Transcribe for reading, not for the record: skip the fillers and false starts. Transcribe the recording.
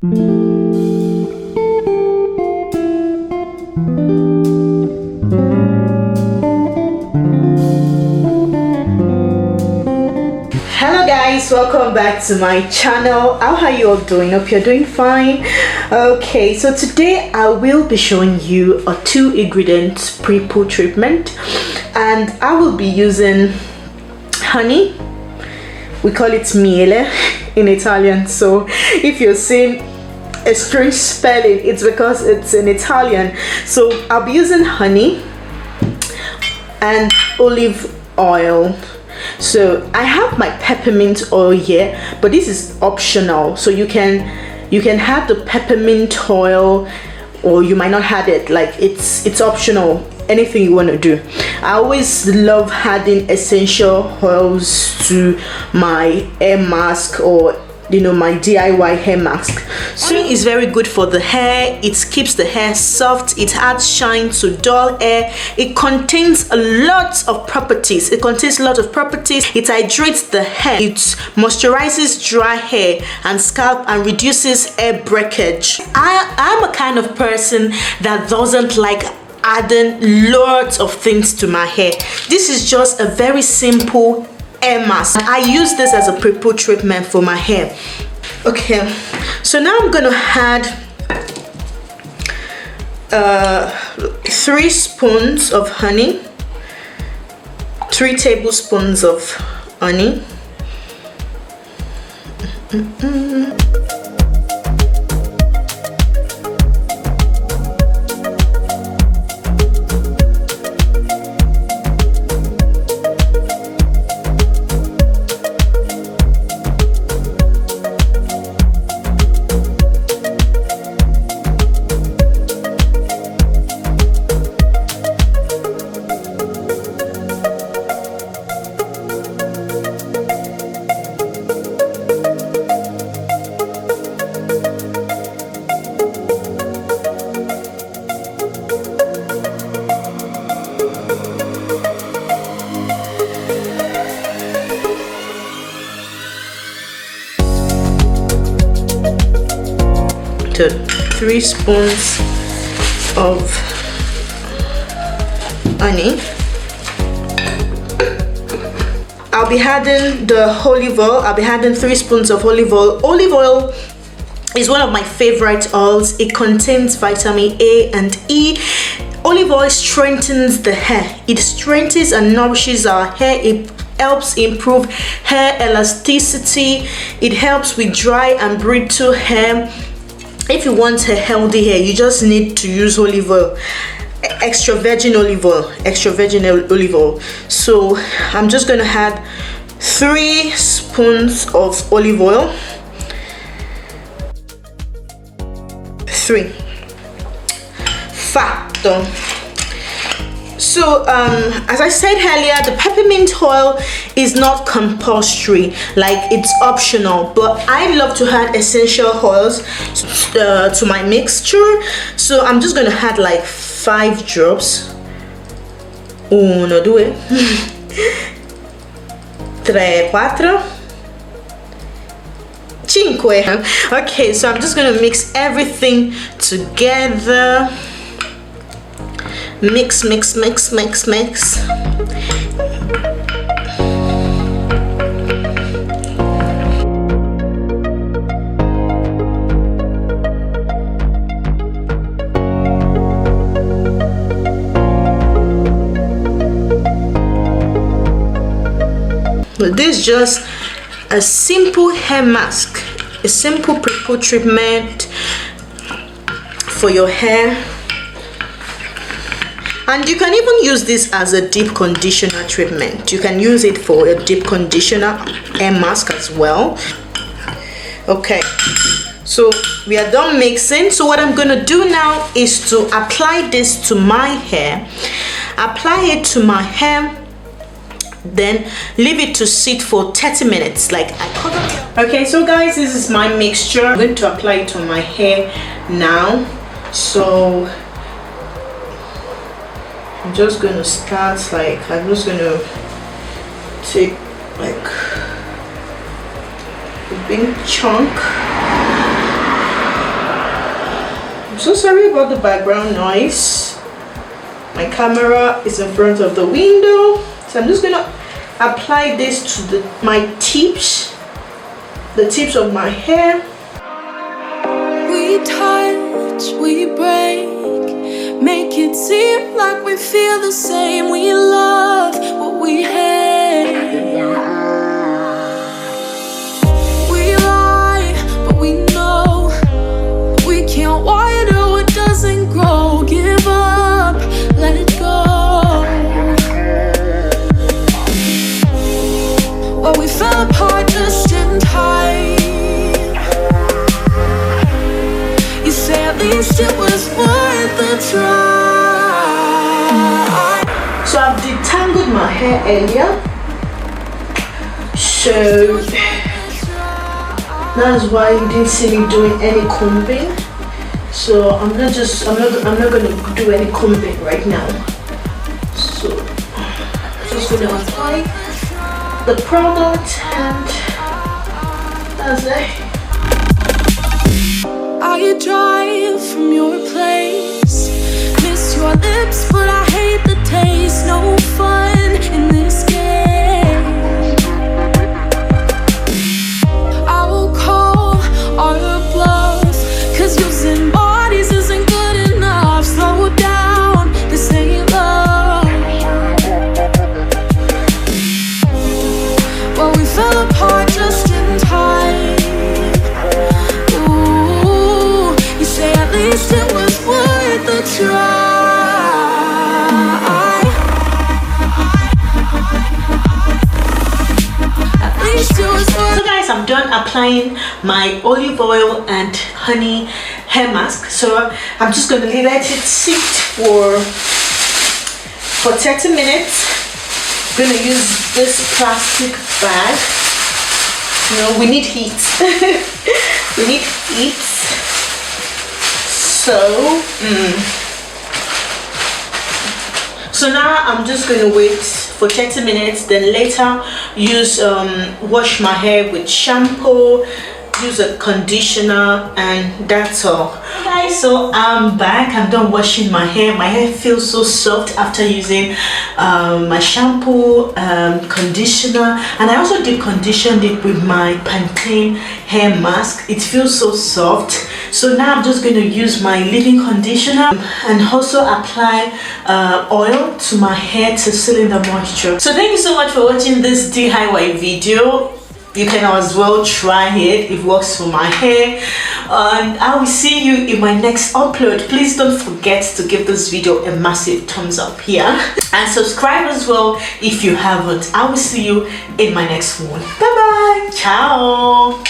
Hello guys, welcome back to my channel. How are you all doing? Hope you're doing fine. Okay, so today I will be showing you a 2-ingredient pre-poo treatment, and I will be using honey. We call it miele in Italian, so if you're seeing a strange spelling, it's because it's in Italian. So I'll be using honey and olive oil. So I have my peppermint oil here, but this is optional, so you can have the peppermint oil, or you might not have it. Like it's optional, anything you want to do. I always love adding essential oils to my hair mask, or my DIY hair mask. So it's very good for the hair. It keeps the hair soft. It adds shine to dull hair. It contains a lot of properties. It hydrates the hair. It moisturizes dry hair and scalp and reduces hair breakage. I'm a kind of person that doesn't like adding lots of things to my hair. This is just a very simple hair mask. I use this as a pre-poo treatment for my hair. Okay, so now I'm gonna add 3 spoons of honey, 3 tablespoons of honey. To 3 spoons of honey. I'll be adding the olive oil. I'll be adding 3 spoons of olive oil. Olive oil is one of my favorite oils. It contains vitamin A and E. Olive oil strengthens the hair. It strengthens and nourishes our hair. It helps improve hair elasticity. It helps with dry and brittle hair. If you want a healthy hair, you just need to use olive oil, extra virgin olive oil. So I'm just gonna add 3 spoons of olive oil. 3. Fatto. So as I said earlier, the peppermint oil is not compulsory, like it's optional, but I love to add essential oils to my mixture. So I'm just gonna add like 5 drops. 1, 2, 3, 4, 5. Okay, so I'm just gonna mix everything together. Mix. This is just a simple hair mask, a simple pre-poo treatment for your hair. And you can even use this as a deep conditioner treatment. You can use it for a deep conditioner hair mask as well. Okay, so we are done mixing. So what I'm gonna do now is to apply this to my hair. Apply it to my hair, then leave it to sit for 30 minutes like I covered. Okay, so guys, this is my mixture. I'm going to apply it on my hair now. So I'm just going to start, like, I'm just going to take like a big chunk so sorry about the background noise. My camera is in front of the window, so I'm just gonna apply this to my tips, the tips of my hair. We touch, we break, make it seem like we feel the same. We love what we hate. We lie, but we know we can't water what doesn't grow. Give up, let it go. Well, we fell apart just in time. You say at least it was worth a try. So I've detangled my hair earlier, so that's why you didn't see me doing any combing. So I'm not gonna do any combing right now. So just gonna apply the product and that's it. I drive from your place, miss your lips, but I hate the taste. No fun in this game. I will call our bluff, 'cause using bodies isn't good enough. Slow down, this ain't love. Well, we fell apart just in time. At least it was worth the try. At least it was worth. So guys, I'm done applying my olive oil and honey hair mask. So I'm just gonna let it sit for 30 minutes. I'm gonna use this plastic bag. You know, we need heat. We need heat. So now I'm just going to wait for 30 minutes, then later wash my hair with shampoo, use a conditioner, and that's all. Guys, so I'm back. I'm done washing my hair. My hair feels so soft after using my shampoo, conditioner, and I also did condition it with my Pantene hair mask. It feels so soft. So now I'm just going to use my leave-in conditioner and also apply oil to my hair to seal in the moisture. So thank you so much for watching this DIY video. You can as well try it. It works for my hair, and I will see you in my next upload. Please don't forget to give this video a massive thumbs up here and subscribe as well if you haven't. I will see you in my next one. Bye bye. Ciao.